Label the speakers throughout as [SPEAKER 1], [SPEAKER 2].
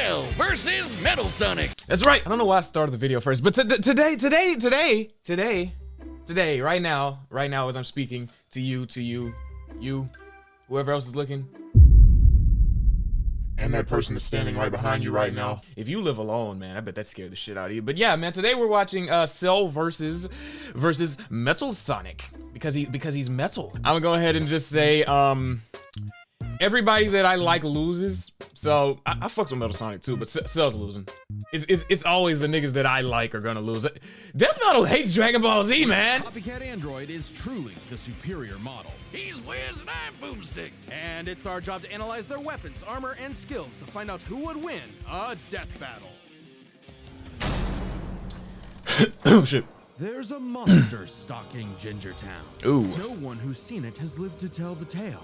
[SPEAKER 1] Cell versus Metal Sonic.
[SPEAKER 2] That's right. I don't know why I started the video first, but today, right now, as I'm speaking to you, whoever else is looking,
[SPEAKER 3] and that person is standing right behind you right now.
[SPEAKER 2] if you live alone, man, I bet that scared the shit out of you. But yeah, man, today we're watching Cell versus Metal Sonic because he's metal. I'm gonna go ahead and just say everybody that I like loses. So I fucks with Metal Sonic too, but Cell's losing. It's always the niggas that I like are gonna lose. Death Metal hates Dragon Ball Z, man.
[SPEAKER 4] Copycat Android is truly the superior model.
[SPEAKER 1] He's Wiz and I'm Boomstick.
[SPEAKER 4] And it's our job to analyze their weapons, armor, and skills to find out who would win a death battle.
[SPEAKER 2] Oh shit.
[SPEAKER 4] There's a monster stalking Ginger Town.
[SPEAKER 2] Ooh.
[SPEAKER 4] No one who's seen it has lived to tell the tale.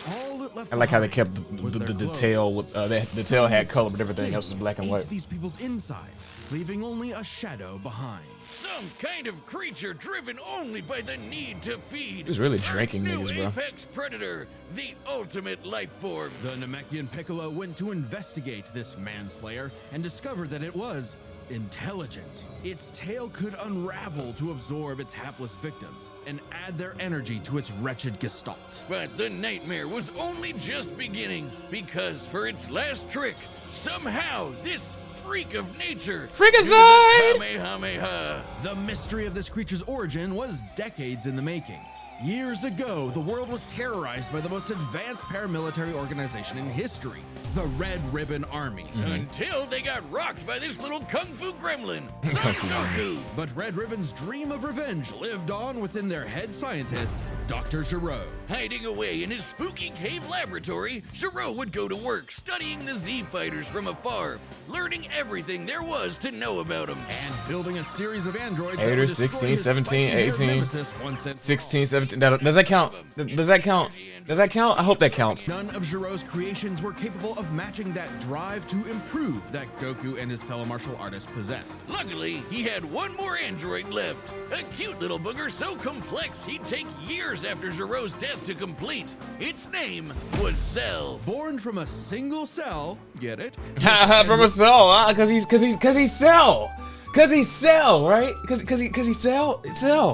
[SPEAKER 4] All it left
[SPEAKER 2] I like how they
[SPEAKER 4] behind
[SPEAKER 2] kept
[SPEAKER 4] was their
[SPEAKER 2] the
[SPEAKER 4] clothes.
[SPEAKER 2] tail with the tail had color, but everything else was black and
[SPEAKER 4] Eats
[SPEAKER 2] white.
[SPEAKER 4] these people's insides, leaving only a shadow behind.
[SPEAKER 1] Some kind of creature driven only by the need to feed.
[SPEAKER 2] He was really drinking
[SPEAKER 1] Earth's
[SPEAKER 2] niggas,
[SPEAKER 1] new
[SPEAKER 2] bro.
[SPEAKER 1] apex predator, the ultimate life form.
[SPEAKER 4] The Namekian Piccolo went to investigate this manslayer and discovered that it was intelligent. Its tail could unravel to absorb its hapless victims and add their energy to its wretched gestalt.
[SPEAKER 1] But the nightmare was only just beginning, because for its last trick, somehow this freak of nature
[SPEAKER 2] Freakazoid!
[SPEAKER 1] Kamehameha.
[SPEAKER 4] The mystery of this creature's origin was decades in the making. Years ago, the world was terrorized by the most advanced paramilitary organization in history, the Red Ribbon Army.
[SPEAKER 1] Until they got rocked by this little kung fu gremlin, Son Goku.
[SPEAKER 4] But Red Ribbon's dream of revenge lived on within their head scientist, Dr. Gero.
[SPEAKER 1] Hiding away in his spooky cave laboratory, Gero would go to work studying the Z fighters from afar, learning everything there was to know about them.
[SPEAKER 4] And building a series of androids that
[SPEAKER 2] 8 or
[SPEAKER 4] would destroy
[SPEAKER 2] 16,
[SPEAKER 4] his
[SPEAKER 2] 17,
[SPEAKER 4] spiky-haired
[SPEAKER 2] 18,
[SPEAKER 4] nemesis once and for all.
[SPEAKER 2] 16, 17. Does that count? Does that count? Does that count? I hope that counts.
[SPEAKER 4] None of Gero's creations were capable of matching that drive to improve that Goku and his fellow martial artists possessed.
[SPEAKER 1] Luckily, he had one more android left. A cute little booger so complex he'd take years after Gero's death to complete. Its name was Cell.
[SPEAKER 4] Born from a single cell, get it?
[SPEAKER 2] From a cell, cause he's Cell. Cause he's Cell, right? Cause he Cell.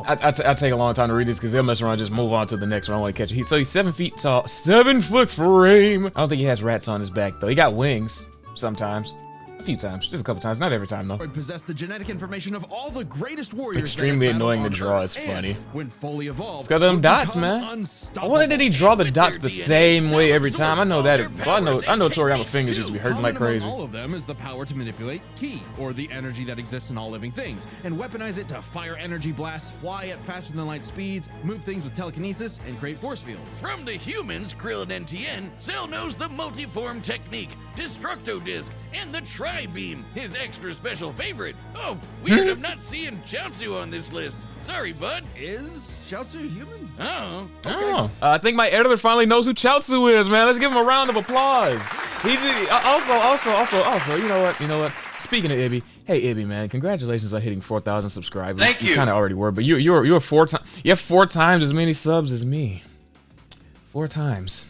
[SPEAKER 2] I take a long time to read this because they'll mess around and just move on to the next one. I want to catch it. So he's 7 feet tall, 7 foot frame. I don't think he has rats on his back though. He got wings sometimes. A few times, just a couple times, not every time though.
[SPEAKER 4] Possess the genetic information of all the greatest warriors.
[SPEAKER 2] Extremely
[SPEAKER 4] that have
[SPEAKER 2] annoying to
[SPEAKER 4] battled
[SPEAKER 2] draw,
[SPEAKER 4] on
[SPEAKER 2] it's
[SPEAKER 4] Earth,
[SPEAKER 2] funny.
[SPEAKER 4] and when fully evolved,
[SPEAKER 2] It's got them
[SPEAKER 4] would
[SPEAKER 2] dots,
[SPEAKER 4] become
[SPEAKER 2] man. I
[SPEAKER 4] unstoppable.
[SPEAKER 2] wonder did he draw the
[SPEAKER 1] With
[SPEAKER 2] dots
[SPEAKER 1] their
[SPEAKER 2] the
[SPEAKER 1] DNA,
[SPEAKER 2] same way every
[SPEAKER 1] Cell
[SPEAKER 2] time? I know that.
[SPEAKER 1] absorbed
[SPEAKER 2] Well,
[SPEAKER 1] their
[SPEAKER 2] I know
[SPEAKER 1] powers and
[SPEAKER 2] Toriyama
[SPEAKER 1] techniques,
[SPEAKER 2] fingers used to be hurting like
[SPEAKER 4] Common
[SPEAKER 2] crazy.
[SPEAKER 4] among all of them is the power to manipulate ki, or the energy that exists in all living things, and weaponize it to fire energy blasts, fly at faster than light speeds, move things with telekinesis, and create force fields.
[SPEAKER 1] From the humans, Krillin and Tien, Cell knows the multiform technique, Destructo Disc, and the Tri-Beam, his extra special favorite. Oh, weird I'm not seeing Chaozu on this list. Sorry, bud.
[SPEAKER 4] Is Chaozu human?
[SPEAKER 1] Oh.
[SPEAKER 2] Oh, I think my editor finally knows who Chaozu is, man. Let's give him a round of applause. He's also, you know what? Speaking of Ibby, hey Ibby, man, congratulations on hitting 4,000 subscribers.
[SPEAKER 3] Thank you.
[SPEAKER 2] Kind of already were, but you have 4 times as many subs as me. 4 times.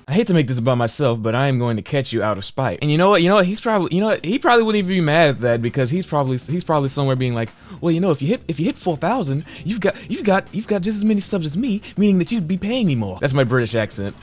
[SPEAKER 2] I hate to make this about myself, but I am going to catch you out of spite. And you know what? He probably wouldn't even be mad at that because he's probably somewhere being like, well, if you hit 4,000, you've got just as many subs as me, meaning that you'd be paying me more. That's my British accent.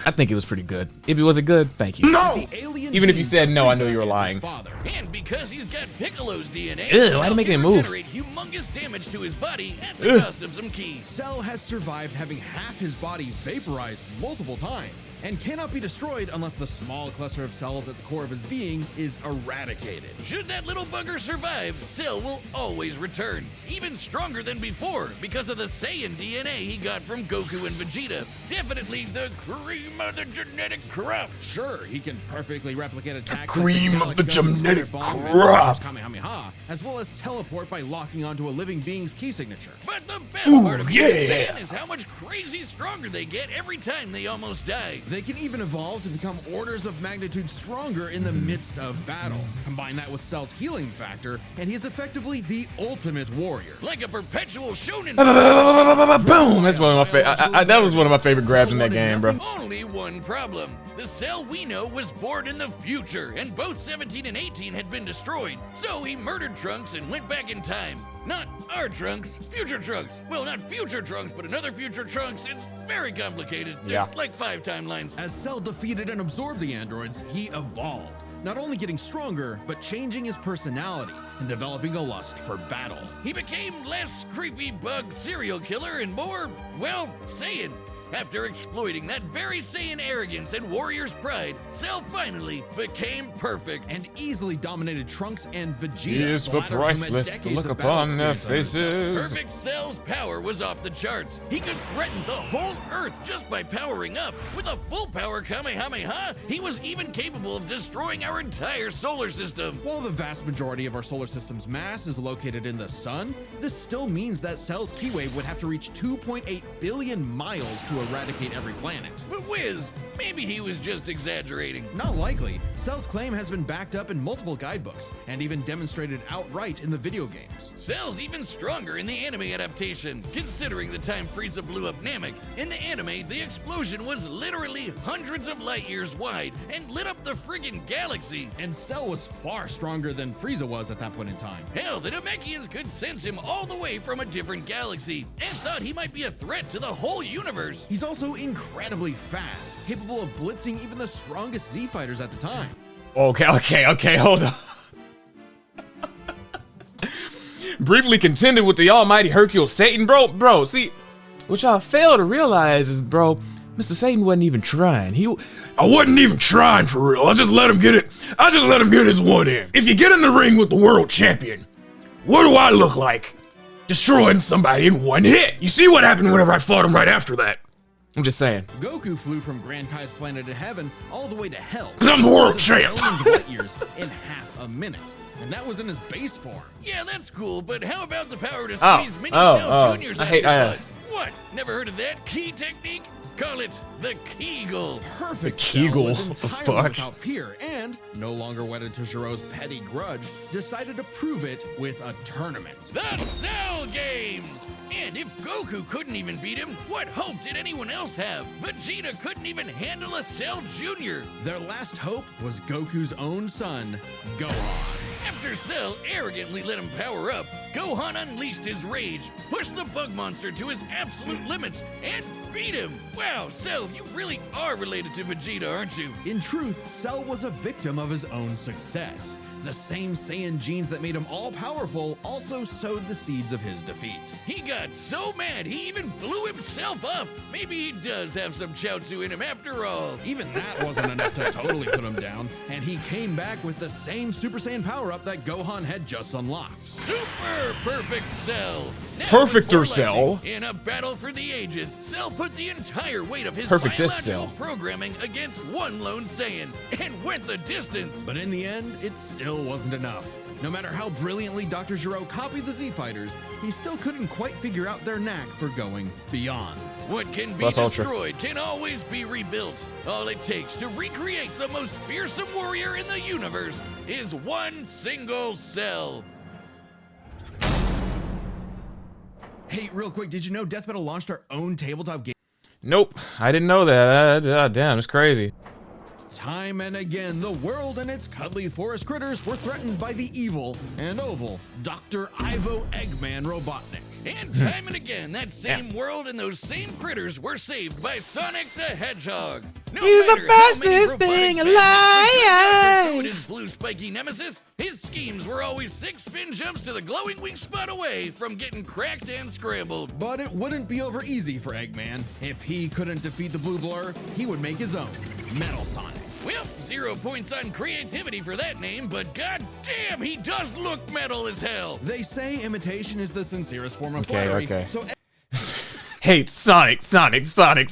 [SPEAKER 2] I think it was pretty good. Ibby, was it good? Thank you.
[SPEAKER 3] No!
[SPEAKER 4] The alien
[SPEAKER 2] Even if you
[SPEAKER 4] genes
[SPEAKER 2] said
[SPEAKER 4] of
[SPEAKER 2] no, I
[SPEAKER 4] Frieza
[SPEAKER 2] knew you were
[SPEAKER 4] and his
[SPEAKER 2] lying.
[SPEAKER 4] father.
[SPEAKER 1] And because he's got Piccolo's DNA,
[SPEAKER 2] Ew, why'd it make
[SPEAKER 1] Cell
[SPEAKER 2] it
[SPEAKER 1] can
[SPEAKER 2] move?
[SPEAKER 1] regenerate humongous damage to his body at the cost of some ki.
[SPEAKER 4] Cell has survived having half his body vaporized multiple times, and cannot be destroyed unless the small cluster of cells at the core of his being is eradicated.
[SPEAKER 1] Should that little bugger survive, Cell will always return, even stronger than before because of the Saiyan DNA he got from Goku and Vegeta. Definitely the cream of the genetic crop.
[SPEAKER 4] Sure, he can perfectly replicate attacks
[SPEAKER 3] cream
[SPEAKER 4] like
[SPEAKER 3] of the
[SPEAKER 4] Galaxy Gun's
[SPEAKER 3] genetic
[SPEAKER 4] Spirit Bomb and
[SPEAKER 3] crop.
[SPEAKER 4] Kamehameha, as well as teleport by locking onto a living being's key signature.
[SPEAKER 1] But the best part of
[SPEAKER 3] yeah.
[SPEAKER 1] Saiyan is how much crazy stronger they get every time they almost die.
[SPEAKER 4] They can even evolve to become orders of magnitude stronger in the midst of battle. Combine that with Cell's healing factor, and he's effectively the ultimate warrior.
[SPEAKER 1] Like a perpetual shonen.
[SPEAKER 2] Boom! That's one of my favorite. That was one of my favorite grabs in that game, bro.
[SPEAKER 1] Only one problem. The Cell we know was born in the future, and both 17 and 18 had been destroyed. So he murdered Trunks and went back in time. Not our Trunks, future Trunks. Well, not future Trunks, but another future Trunks. It's very complicated. There's
[SPEAKER 2] Yeah.
[SPEAKER 1] like 5 timelines.
[SPEAKER 4] As Cell defeated and absorbed the androids, he evolved, not only getting stronger, but changing his personality and developing a lust for battle.
[SPEAKER 1] He became less creepy bug serial killer and more, well, Saiyan. After exploiting that very Saiyan arrogance and warrior's pride, Cell finally became perfect.
[SPEAKER 4] And easily dominated Trunks and Vegeta.
[SPEAKER 2] Years
[SPEAKER 4] the
[SPEAKER 2] for
[SPEAKER 4] latter of whom had
[SPEAKER 2] priceless to
[SPEAKER 4] decades
[SPEAKER 2] look
[SPEAKER 4] of battle
[SPEAKER 2] upon their
[SPEAKER 4] experience under his belt.
[SPEAKER 2] faces.
[SPEAKER 1] Perfect Cell's power was off the charts. He could threaten the whole Earth just by powering up. With a full power Kamehameha, he was even capable of destroying our entire solar system.
[SPEAKER 4] While the vast majority of our solar system's mass is located in the sun, this still means that Cell's key wave would have to reach 2.8 billion miles to eradicate every planet.
[SPEAKER 1] But Wiz, maybe he was just exaggerating.
[SPEAKER 4] Not likely. Cell's claim has been backed up in multiple guidebooks and even demonstrated outright in the video games.
[SPEAKER 1] Cell's even stronger in the anime adaptation, considering the time Frieza blew up Namek. In the anime, the explosion was literally hundreds of light years wide and lit up the friggin' galaxy.
[SPEAKER 4] And Cell was far stronger than Frieza was at that point in time.
[SPEAKER 1] Hell, the Namekians could sense him all the way from a different galaxy and thought he might be a threat to the whole universe.
[SPEAKER 4] He's also incredibly fast, capable of blitzing even the strongest Z fighters at the time.
[SPEAKER 2] Okay, hold on. Briefly contended with the almighty Hercule Satan, bro, see, what y'all fail to realize is, bro, Mr. Satan wasn't even trying. I wasn't even trying for real. I just let him get his one in. If you get in the ring with the world champion, what do I look like? Destroying somebody in one hit. You see what happened whenever I fought him right after that. I'm just saying.
[SPEAKER 4] Goku flew from Grand Kai's planet of heaven all the way to hell.
[SPEAKER 2] 'Cause I'm the world champ.
[SPEAKER 4] Millions of light years in half a minute. And that was in his base form.
[SPEAKER 1] Yeah, that's cool, but how about the power to
[SPEAKER 2] Oh,
[SPEAKER 1] squeeze Mini
[SPEAKER 2] oh,
[SPEAKER 1] Cell
[SPEAKER 2] oh.
[SPEAKER 1] Juniors
[SPEAKER 2] I
[SPEAKER 1] out
[SPEAKER 2] hate-
[SPEAKER 1] your
[SPEAKER 2] I-
[SPEAKER 1] butt? What? Never heard of that key technique? Call it the Kegel.
[SPEAKER 4] Perfect
[SPEAKER 2] The
[SPEAKER 4] Cell
[SPEAKER 2] Kegel,
[SPEAKER 4] was
[SPEAKER 2] what the
[SPEAKER 4] entirely
[SPEAKER 2] fuck?
[SPEAKER 4] without peer and, no longer wedded to Jiro's petty grudge, decided to prove it with a tournament.
[SPEAKER 1] The Cell Games! And if Goku couldn't even beat him, what hope did anyone else have? Vegeta couldn't even handle a Cell Jr.
[SPEAKER 4] Their last hope was Goku's own son, Gohan.
[SPEAKER 1] After Cell arrogantly let him power up, Gohan unleashed his rage, pushed the bug monster to his absolute limits, and beat him. Wow, Cell, you really are related to Vegeta, aren't you?
[SPEAKER 4] In truth, Cell was a victim of his own success. The same Saiyan genes that made him all-powerful also sowed the seeds of his defeat.
[SPEAKER 1] He got so mad he even blew himself up. Maybe he does have some Chaozu in him after all.
[SPEAKER 4] Even that wasn't enough to totally put him down, and he came back with the same Super Saiyan power-up that Gohan had just unlocked.
[SPEAKER 1] Super perfect Cell. Now,
[SPEAKER 2] Perfecter
[SPEAKER 1] more
[SPEAKER 2] Cell.
[SPEAKER 1] likely, in a battle for the ages, Cell put the entire weight of his
[SPEAKER 2] Perfectest
[SPEAKER 1] biological
[SPEAKER 2] Cell.
[SPEAKER 1] programming against one lone Saiyan and went the distance.
[SPEAKER 4] But in the end, it still wasn't enough. No matter how brilliantly Dr. Gero copied the Z-Fighters, he still couldn't quite figure out their knack for going beyond.
[SPEAKER 1] What can be
[SPEAKER 2] Plus Ultra.
[SPEAKER 1] destroyed can always be rebuilt. All it takes to recreate the most fearsome warrior in the universe is one single cell.
[SPEAKER 4] Hey, real quick, did you know Death Metal launched our own tabletop game?
[SPEAKER 2] Nope, I didn't know that. Damn, it's crazy.
[SPEAKER 4] Time and again, the world and its cuddly forest critters were threatened by the evil and oval Dr. Ivo Eggman Robotnik.
[SPEAKER 1] And time and again, that same world and those same critters were saved by Sonic the Hedgehog. No
[SPEAKER 2] He's the
[SPEAKER 1] matter how many
[SPEAKER 2] fastest
[SPEAKER 1] robotic
[SPEAKER 2] thing
[SPEAKER 1] bandits would try to
[SPEAKER 2] alive.
[SPEAKER 1] throw at his blue spiky nemesis, his schemes were always 6 spin jumps to the glowing wing spot away from getting cracked and scrambled.
[SPEAKER 4] But it wouldn't be over easy for Eggman. If he couldn't defeat the Blue Blur, he would make his own, Metal Sonic.
[SPEAKER 1] Well, 0 points on creativity for that name, but goddamn, he does look metal as hell.
[SPEAKER 4] They say imitation is the sincerest form of
[SPEAKER 2] Okay,
[SPEAKER 4] flattery,
[SPEAKER 2] okay.
[SPEAKER 4] so
[SPEAKER 2] Hate Sonic.
[SPEAKER 4] Eggman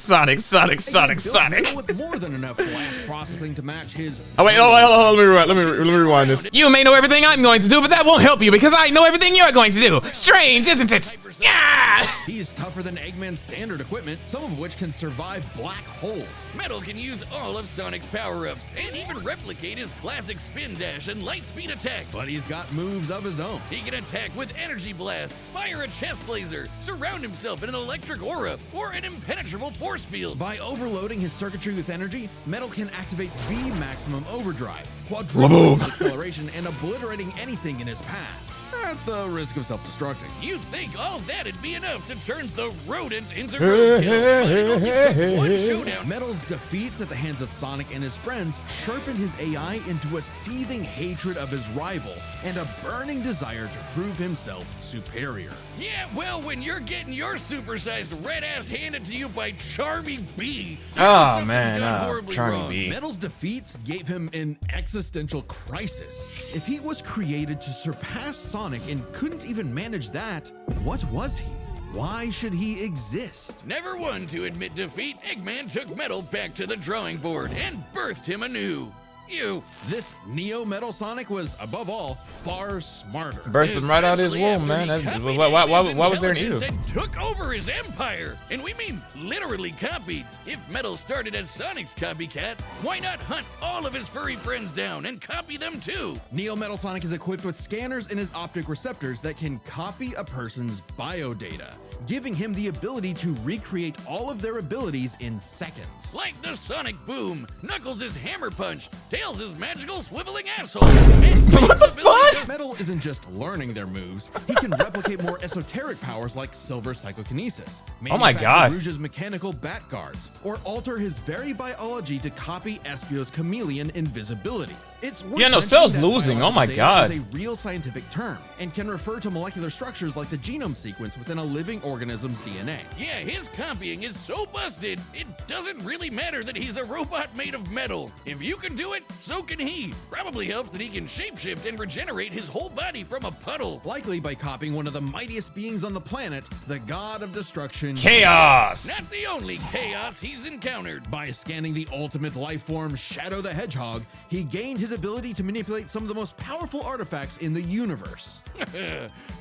[SPEAKER 4] built Metal with more than enough blast processing to match his.
[SPEAKER 2] Oh wait, hold on, let me rewind this. You may know everything I'm going to do, but that won't help you because I know everything you're going to do. Strange, isn't it? Yeah!
[SPEAKER 4] He's tougher than Eggman's standard equipment, some of which can survive black holes.
[SPEAKER 1] Metal can use all of Sonic's power-ups and even replicate his classic spin dash and light speed attack.
[SPEAKER 4] But he's got moves of his own.
[SPEAKER 1] He can attack with energy blast, fire a chest laser, surround himself in an electrical aura or an impenetrable force field.
[SPEAKER 4] By overloading his circuitry with energy, Metal can activate V Maximum Overdrive, quadrupling his acceleration and obliterating anything in his path, at the risk of self-destructing.
[SPEAKER 1] You'd think all that'd be enough to turn the rodent into roadkill, but it only took one showdown.
[SPEAKER 4] Metal's defeats at the hands of Sonic and his friends sharpened his AI into a seething hatred of his rival and a burning desire to prove himself superior.
[SPEAKER 1] Yeah, well, when you're getting your supersized red ass handed to you by Charmy B,
[SPEAKER 2] Oh,
[SPEAKER 1] something's
[SPEAKER 2] man,
[SPEAKER 1] gone horribly
[SPEAKER 2] Charmy
[SPEAKER 1] wrong.
[SPEAKER 2] B.
[SPEAKER 4] Metal's defeats gave him an existential crisis. If he was created to surpass Sonic and couldn't even manage that, what was he? Why should he exist?
[SPEAKER 1] Never one to admit defeat, Eggman took Metal back to the drawing board and birthed him anew. You.
[SPEAKER 4] This Neo Metal Sonic was, above all, far smarter.
[SPEAKER 2] Birthed him right out of his
[SPEAKER 1] Especially
[SPEAKER 2] womb, man.
[SPEAKER 1] after he
[SPEAKER 2] That-
[SPEAKER 1] copied
[SPEAKER 2] why was there an
[SPEAKER 1] Eggman's
[SPEAKER 2] ew?
[SPEAKER 1] intelligence and took over his empire. And we mean literally copied. If Metal started as Sonic's copycat, why not hunt all of his furry friends down and copy them too?
[SPEAKER 4] Neo Metal Sonic is equipped with scanners in his optic receptors that can copy a person's biodata, giving him the ability to recreate all of their abilities in seconds.
[SPEAKER 1] Like the Sonic Boom, Knuckles' Hammer Punch, Tails' magical swiveling asshole, and
[SPEAKER 2] What the fuck?
[SPEAKER 4] Metal isn't just learning their moves, he can replicate more esoteric powers like Silver Psychokinesis,
[SPEAKER 2] Oh my
[SPEAKER 4] manufacture
[SPEAKER 2] God.
[SPEAKER 4] Rouge's mechanical bat guards, or alter his very biology to copy Espio's chameleon invisibility. It's worth
[SPEAKER 2] Yeah, no,
[SPEAKER 4] mentioning
[SPEAKER 2] Cell's
[SPEAKER 4] that
[SPEAKER 2] losing. Oh my
[SPEAKER 4] biological
[SPEAKER 2] God.
[SPEAKER 4] data is a real scientific term and can refer to molecular structures like the genome sequence within a living organism's DNA.
[SPEAKER 1] yeah, his copying is so busted, it doesn't really matter that he's a robot made of metal. If you can do it, so can he. Probably helps that he can shapeshift and regenerate his whole body from a puddle.
[SPEAKER 4] Likely by copying one of the mightiest beings on the planet, the god of destruction,
[SPEAKER 2] Chaos.
[SPEAKER 1] Not the only chaos he's encountered.
[SPEAKER 4] By scanning the ultimate life form, Shadow the Hedgehog, he gained his ability to manipulate some of the most powerful artifacts in the universe.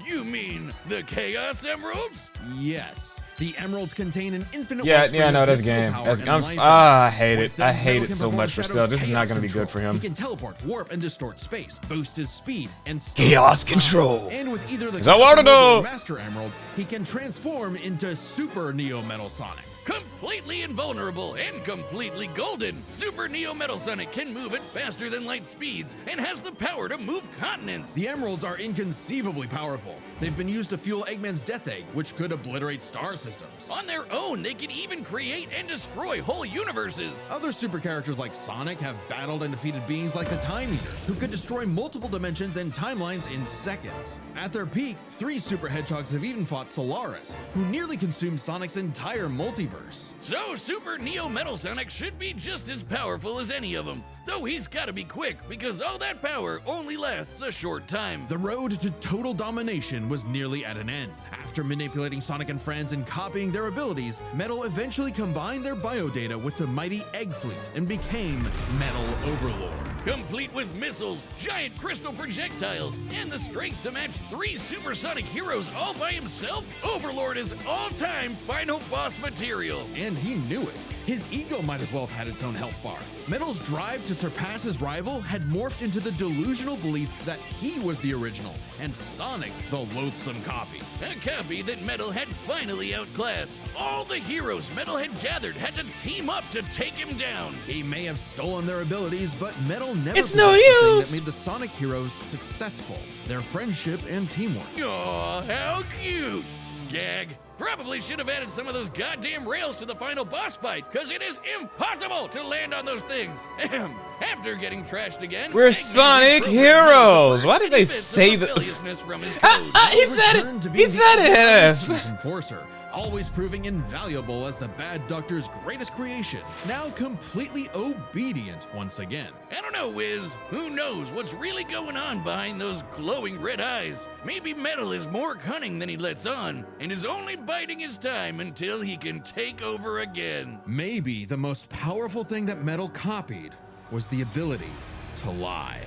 [SPEAKER 1] You mean the Chaos Emeralds?
[SPEAKER 4] Yes, the emeralds contain an infinite
[SPEAKER 2] Yeah,
[SPEAKER 4] wellspring
[SPEAKER 2] yeah, no,
[SPEAKER 4] of
[SPEAKER 2] that's
[SPEAKER 4] mystical
[SPEAKER 2] game.
[SPEAKER 4] power
[SPEAKER 2] That's,
[SPEAKER 4] and
[SPEAKER 2] I'm,
[SPEAKER 4] life
[SPEAKER 2] I
[SPEAKER 4] force.
[SPEAKER 2] hate
[SPEAKER 4] With
[SPEAKER 2] it.
[SPEAKER 4] them,
[SPEAKER 2] I hate
[SPEAKER 4] Metal
[SPEAKER 2] it
[SPEAKER 4] can
[SPEAKER 2] so
[SPEAKER 4] perform
[SPEAKER 2] much for
[SPEAKER 4] Shadow's
[SPEAKER 2] Cell. This is not
[SPEAKER 4] chaos
[SPEAKER 2] going to be good for
[SPEAKER 4] control.
[SPEAKER 2] him.
[SPEAKER 4] He can teleport, warp, and distort space, boost his speed, and
[SPEAKER 2] Chaos
[SPEAKER 4] stop.
[SPEAKER 2] control.
[SPEAKER 4] And with either the
[SPEAKER 2] Is that what I
[SPEAKER 4] Emerald or
[SPEAKER 2] do?
[SPEAKER 4] Master Emerald, he can transform into Super Neo Metal Sonic.
[SPEAKER 1] Completely invulnerable and completely golden, Super Neo Metal Sonic can move at faster than light speeds and has the power to move continents.
[SPEAKER 4] The emeralds are inconceivably powerful. They've been used to fuel Eggman's Death Egg, which could obliterate star systems.
[SPEAKER 1] On their own, they can even create and destroy whole universes.
[SPEAKER 4] Other super characters like Sonic have battled and defeated beings like the Time Eater, who could destroy multiple dimensions and timelines in seconds. At their peak, 3 super hedgehogs have even fought Solaris, who nearly consumed Sonic's entire multiverse.
[SPEAKER 1] So Super Neo Metal Sonic should be just as powerful as any of them, though he's gotta be quick because all that power only lasts a short time.
[SPEAKER 4] The road to total domination was nearly at an end. After manipulating Sonic and friends and copying their abilities, Metal eventually combined their biodata with the mighty Egg Fleet and became Metal Overlord.
[SPEAKER 1] Complete with missiles, giant crystal projectiles, and the strength to match 3 supersonic heroes all by himself, Overlord is all-time final boss material.
[SPEAKER 4] And he knew it. His ego might as well have had its own health bar. Metal's drive to surpass his rival had morphed into the delusional belief that he was the original, and Sonic the loathsome copy.
[SPEAKER 1] A copy that Metal had finally outclassed. All the heroes Metal had gathered had to team up to take him down.
[SPEAKER 4] He may have stolen their abilities, but Metal never
[SPEAKER 2] It's no
[SPEAKER 4] possessed the thing
[SPEAKER 2] use.
[SPEAKER 4] that made the Sonic heroes successful. Their friendship and teamwork.
[SPEAKER 1] Aw, how cute! Gag. Probably should have added some of those goddamn rails to the final boss fight, because it is impossible to land on those things. Ahem. After getting trashed again,
[SPEAKER 2] We're
[SPEAKER 1] Eggman
[SPEAKER 2] Sonic
[SPEAKER 1] retrograde
[SPEAKER 2] heroes.
[SPEAKER 1] Metal
[SPEAKER 2] Why did they
[SPEAKER 1] bits of
[SPEAKER 2] say that?
[SPEAKER 1] rebelliousness from his code.
[SPEAKER 2] He said
[SPEAKER 4] Returned to
[SPEAKER 2] it.
[SPEAKER 4] being
[SPEAKER 2] He said
[SPEAKER 4] the
[SPEAKER 2] it. Yes.
[SPEAKER 4] Chief Enforcer, always proving invaluable as the Bad Doctor's greatest creation, now completely obedient once again.
[SPEAKER 1] I don't know, Wiz. Who knows what's really going on behind those glowing red eyes? Maybe Metal is more cunning than he lets on, and is only biding his time until he can take over again.
[SPEAKER 4] Maybe the most powerful thing that Metal copied was the ability to lie.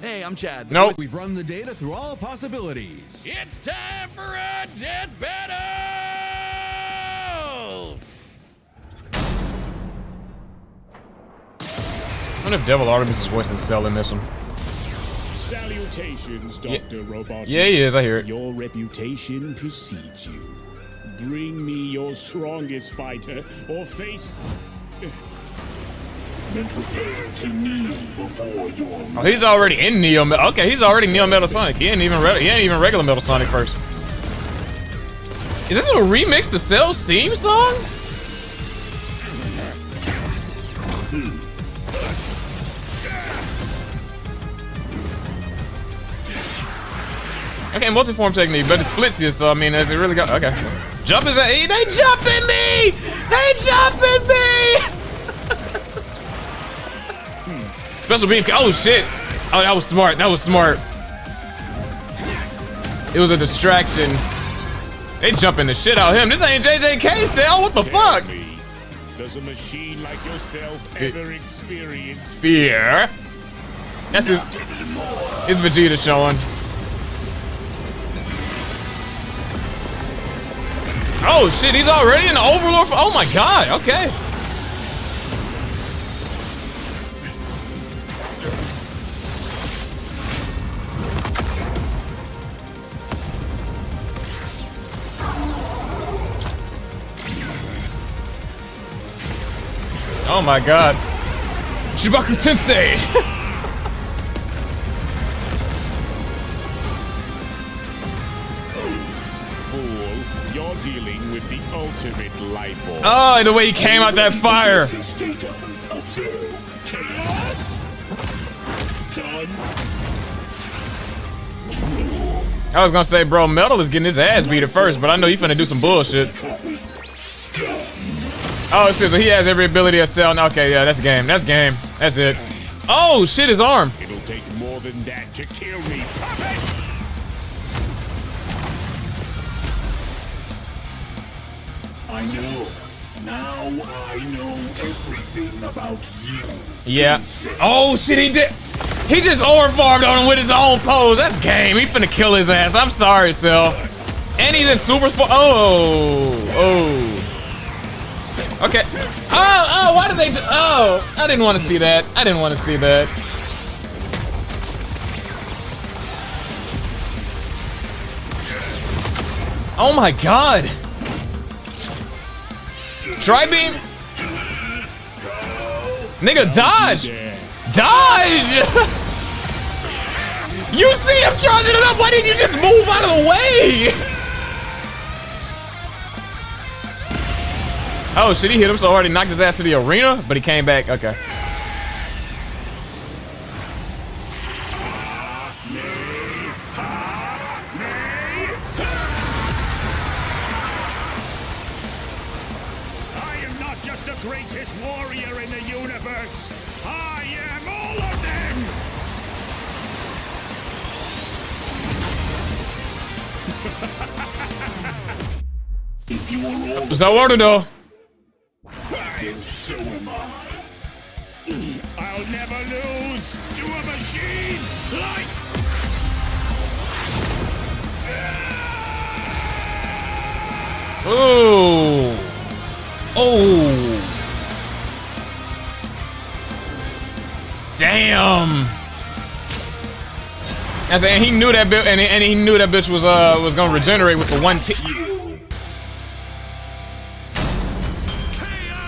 [SPEAKER 5] Hey, I'm Chad.
[SPEAKER 2] Nope.
[SPEAKER 4] We've run the data through all possibilities.
[SPEAKER 1] It's time for a death battle!
[SPEAKER 2] I wonder if Devil Artemis is voicing Cell in this one.
[SPEAKER 6] Sally
[SPEAKER 5] Salutations, Dr. Robotnik.
[SPEAKER 2] Yeah, he is. I hear it.
[SPEAKER 5] Your reputation precedes you. Bring me your strongest fighter, or face... Then prepare to kneel before your...
[SPEAKER 2] Oh, he's already in Neo Metal. Okay, he's already Neo Metal Sonic. He ain't even regular Metal Sonic first. Is this a remix to Cell's theme song? Okay, multiform technique, but it splits you, so I mean, it really got... Okay. Jump is a... They jumping me! They jumping me! Special beam... Oh, shit. Oh, that was smart. That was smart. It was a distraction. They jumping the shit out of him. This ain't JJK, Cell. What the fuck?
[SPEAKER 5] Does a machine like yourself ever experience
[SPEAKER 2] fear? That's his Vegeta showing. Oh shit, he's already in the Overlord. Oh my god, okay. Oh my god. Chibaku Tensei!
[SPEAKER 5] Fool, you're dealing with the ultimate life form.
[SPEAKER 2] Oh, and the way he came out that fire. I was gonna say, bro, Metal is getting his ass beat at first, but I know you finna do some bullshit. Oh, shit, so he has every ability to sell. Okay, yeah, that's game. That's game. That's it. Oh, shit, his arm.
[SPEAKER 5] It'll take more than that to kill me, puppet!
[SPEAKER 3] I know. Now I know everything about you.
[SPEAKER 2] Yeah. Oh, shit, he did. He just arm farmed on him with his own pose. That's game. He finna kill his ass. I'm sorry, Cell. And he's in super sport. Oh. Okay. Oh, why did they do? Oh, I didn't want to see that. I didn't want to see that. Oh my god. Tri-beam? Nigga, dodge! Dodge! You see him charging it up, why didn't you just move out of the way? Oh shit, he hit him so hard he knocked his ass to the arena, but he came back, okay.
[SPEAKER 5] I am not just the greatest warrior in the universe. I am all of them.
[SPEAKER 3] If you are all
[SPEAKER 2] Zawardo though.
[SPEAKER 3] then so am I.
[SPEAKER 5] I'll never lose to a machine like...
[SPEAKER 2] Oh. Oh. Damn. And he knew that bitch, and he knew that bitch was gonna regenerate with the one pick.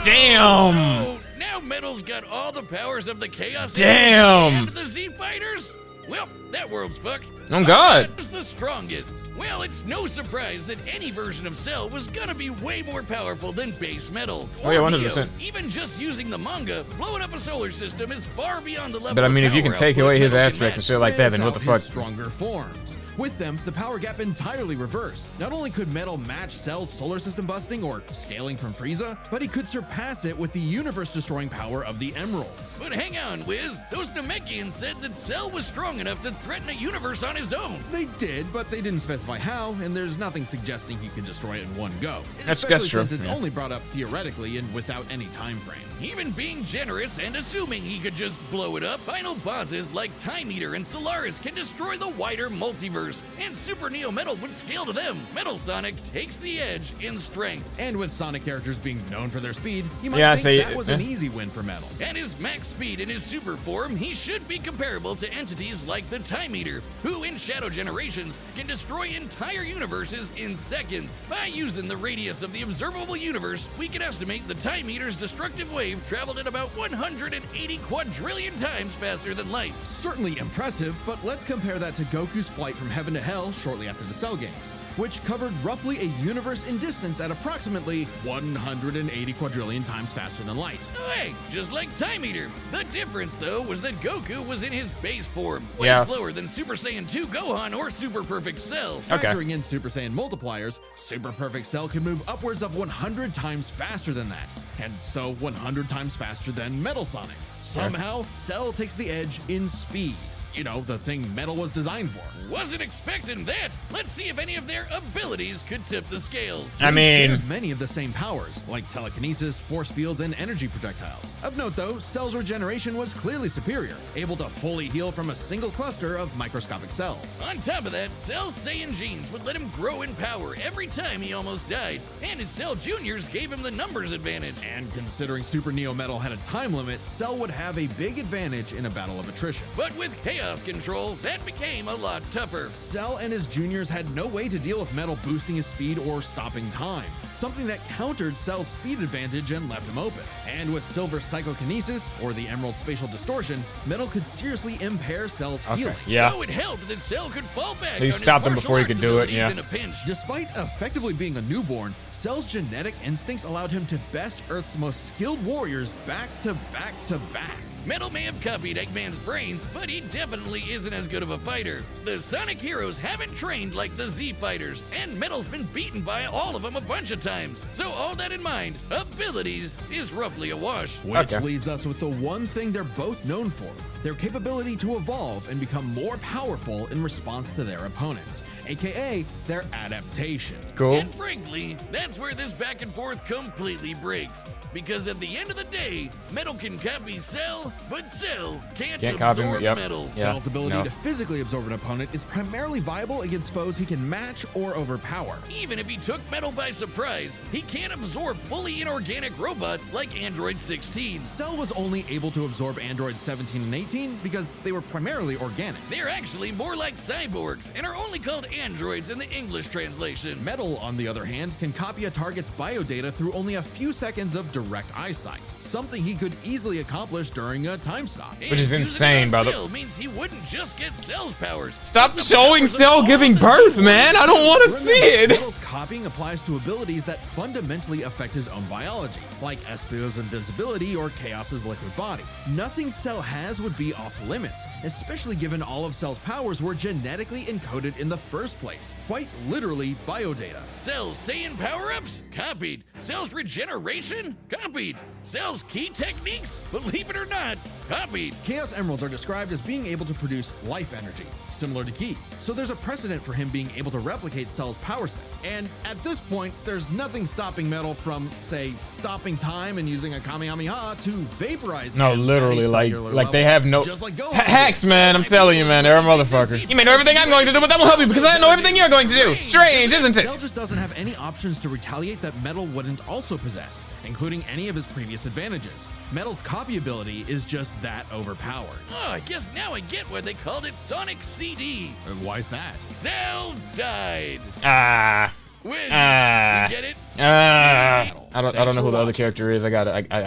[SPEAKER 2] Damn.
[SPEAKER 1] Oh, now Metal's got all the powers of the Chaos.
[SPEAKER 2] Damn.
[SPEAKER 1] And the Z Fighters? Well, that world's fucked.
[SPEAKER 2] Oh god.
[SPEAKER 1] Who's the strongest? Well, it's no surprise that any version of Cell was gonna be way more powerful than base Metal.
[SPEAKER 2] Oh yeah,
[SPEAKER 1] or
[SPEAKER 2] 100%.
[SPEAKER 1] Neo. Even just using the manga, blowing up a solar system is far beyond the level.
[SPEAKER 2] But I mean,
[SPEAKER 1] of
[SPEAKER 2] if you can
[SPEAKER 1] power
[SPEAKER 2] take
[SPEAKER 1] output
[SPEAKER 2] away his
[SPEAKER 1] Metal can
[SPEAKER 2] aspects and
[SPEAKER 1] match.
[SPEAKER 2] shit like that, then what the
[SPEAKER 4] Without
[SPEAKER 2] fuck?
[SPEAKER 4] his stronger forms. With them, the power gap entirely reversed. Not only could Metal match Cell's solar system busting or scaling from Frieza, but he could surpass it with the universe-destroying power of the Emeralds.
[SPEAKER 1] But hang on, Wiz. Those Namekians said that Cell was strong enough to threaten a universe on his own.
[SPEAKER 4] They did, but they didn't specify how, and there's nothing suggesting he could destroy it in one go.
[SPEAKER 2] That's
[SPEAKER 4] Especially
[SPEAKER 2] true,
[SPEAKER 4] since it's
[SPEAKER 2] yeah.
[SPEAKER 4] only brought up theoretically and without any time frame.
[SPEAKER 1] Even being generous and assuming he could just blow it up, final bosses like Time Eater and Solaris can destroy the wider multiverse, and Super Neo Metal would scale to them. Metal Sonic takes the edge in strength.
[SPEAKER 4] And with Sonic characters being known for their speed, you might
[SPEAKER 2] Yeah, I
[SPEAKER 4] think
[SPEAKER 2] say-
[SPEAKER 4] that was an easy win for Metal.
[SPEAKER 1] At his max speed in his super form, he should be comparable to entities like the Time Eater, who in Shadow Generations can destroy entire universes in seconds. By using the radius of the observable universe, we can estimate the Time Eater's destructive wave traveled at about 180 quadrillion times faster than light.
[SPEAKER 4] Certainly impressive, but let's compare that to Goku's flight from heaven to hell shortly after the Cell games, which covered roughly a universe in distance at approximately 180 quadrillion times faster than light.
[SPEAKER 1] Hey, just like Time Eater. The difference, though, was that Goku was in his base form, way
[SPEAKER 2] Yeah.
[SPEAKER 1] slower than Super Saiyan 2 Gohan or Super Perfect Cell.
[SPEAKER 2] Okay.
[SPEAKER 4] Factoring in Super Saiyan multipliers, Super Perfect Cell can move upwards of 100 times faster than that, and so 100 times faster than Metal Sonic. Somehow, Cell takes the edge in speed. You know, the thing Metal was designed for.
[SPEAKER 1] Wasn't expecting that. Let's see if any of their abilities could tip the scales.
[SPEAKER 2] I
[SPEAKER 4] They
[SPEAKER 2] mean,
[SPEAKER 4] share many of the same powers, like telekinesis, force fields, and energy projectiles. Of note, though, Cell's regeneration was clearly superior, able to fully heal from a single cluster of microscopic cells.
[SPEAKER 1] On top of that, Cell's Saiyan genes would let him grow in power every time he almost died, and his Cell Juniors gave him the numbers advantage.
[SPEAKER 4] And considering Super Neo Metal had a time limit, Cell would have a big advantage in a battle of attrition.
[SPEAKER 1] But with Chaos Control, that became a lot tougher.
[SPEAKER 4] Cell and his juniors had no way to deal with Metal boosting his speed or stopping time, something that countered Cell's speed advantage and left him open. And with Silver Psychokinesis, or the Emerald Spatial Distortion, Metal could seriously impair Cell's healing.
[SPEAKER 2] yeah.
[SPEAKER 1] So it helped that Cell could fall back
[SPEAKER 2] He
[SPEAKER 1] on
[SPEAKER 2] stopped
[SPEAKER 1] his
[SPEAKER 2] him before he
[SPEAKER 1] martial
[SPEAKER 2] could do it,
[SPEAKER 1] arts
[SPEAKER 2] yeah.
[SPEAKER 1] abilities in a pinch.
[SPEAKER 4] Despite effectively being a newborn, Cell's genetic instincts allowed him to best Earth's most skilled warriors back to back to back.
[SPEAKER 1] Metal may have copied Eggman's brains, but he definitely isn't as good of a fighter. The Sonic heroes haven't trained like the Z fighters, and Metal's been beaten by all of them a bunch of times. So all that in mind, abilities is roughly a wash.
[SPEAKER 4] Which
[SPEAKER 2] Okay.
[SPEAKER 4] leaves us with the one thing they're both known for, their capability to evolve and become more powerful in response to their opponents, aka their adaptation.
[SPEAKER 2] Cool.
[SPEAKER 1] And frankly, that's where this back and forth completely breaks. Because at the end of the day, Metal can copy Cell, but Cell can't
[SPEAKER 2] copy
[SPEAKER 1] absorb
[SPEAKER 2] yep.
[SPEAKER 1] Metal.
[SPEAKER 2] Yeah.
[SPEAKER 4] Cell's ability
[SPEAKER 2] no.
[SPEAKER 4] to physically absorb an opponent is primarily viable against foes he can match or overpower.
[SPEAKER 1] Even if he took Metal by surprise, he can't absorb fully inorganic robots like Android 16.
[SPEAKER 4] Cell was only able to absorb androids 17 and 18 because they were primarily organic.
[SPEAKER 1] They're actually more like cyborgs and are only called androids in the English translation.
[SPEAKER 4] Metal, on the other hand, can copy a target's biodata through only a few seconds of direct eyesight, something he could easily accomplish during a time stop.
[SPEAKER 2] Which is
[SPEAKER 1] And using
[SPEAKER 2] insane,
[SPEAKER 1] it on
[SPEAKER 2] by the-
[SPEAKER 1] Cell means he wouldn't just get Cell's powers.
[SPEAKER 2] Stop
[SPEAKER 1] The
[SPEAKER 2] showing
[SPEAKER 1] powers of
[SPEAKER 2] Cell
[SPEAKER 1] all
[SPEAKER 2] giving
[SPEAKER 1] the
[SPEAKER 2] birth,
[SPEAKER 1] Z
[SPEAKER 2] man. I don't want to see it.
[SPEAKER 4] Metal's copying applies to abilities that fundamentally affect his own biology, like Espio's invincibility or Chaos's liquid body. Nothing Cell has would be off limits, especially given all of Cell's powers were genetically encoded in the first place. Quite literally biodata.
[SPEAKER 1] Cell's Saiyan power-ups? Copied. Cell's regeneration? Copied. Cell's key techniques? Believe it or not, copied.
[SPEAKER 4] Chaos Emeralds are described as being able to produce life energy, similar to Ki. So there's a precedent for him being able to replicate Cell's power set. And at this point, there's nothing stopping Metal from, say, stopping time and using a Kamehameha to vaporize
[SPEAKER 2] No,
[SPEAKER 4] him at
[SPEAKER 2] literally,
[SPEAKER 4] a
[SPEAKER 2] like
[SPEAKER 4] cellular
[SPEAKER 2] they
[SPEAKER 4] level,
[SPEAKER 2] have no
[SPEAKER 4] just like Gohan
[SPEAKER 2] hacks,
[SPEAKER 4] did.
[SPEAKER 2] man. I'm telling you, man, they're a motherfucker. You may know everything I'm going to do, but that won't help you because I don't know everything you're going to do. Strange, isn't
[SPEAKER 4] Cell
[SPEAKER 2] it?
[SPEAKER 4] just doesn't have any options to retaliate that Metal wouldn't also possess, including any of his previous advantages. Metal's copy ability is just that overpowered.
[SPEAKER 1] Oh, I guess now I get why they called it Sonic CD.
[SPEAKER 4] Why's that?
[SPEAKER 1] Cell died.
[SPEAKER 2] Ah.
[SPEAKER 1] When?
[SPEAKER 2] Ah.
[SPEAKER 1] You get it?
[SPEAKER 2] I don't know who the other character is. I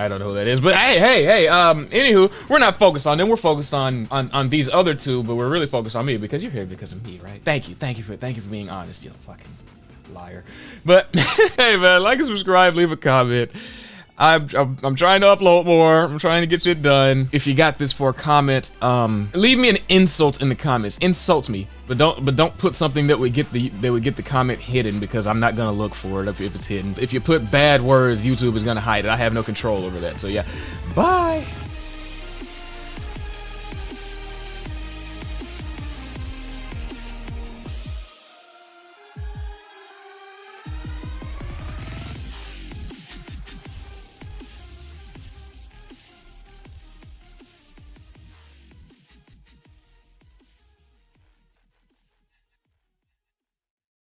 [SPEAKER 2] don't know who that is. But hey, anywho, we're not focused on them. We're focused on these other two, but we're really focused on me because you're here because of me, right? Thank you for being honest, you fucking liar. But hey, man, like and subscribe, leave a comment. I'm trying to upload more. I'm trying to get shit done. If you got this for a comment, leave me an insult in the comments. Insult me, but don't put something that would get the comment hidden because I'm not gonna look for it if it's hidden. If you put bad words, YouTube is gonna hide it. I have no control over that. So yeah, bye.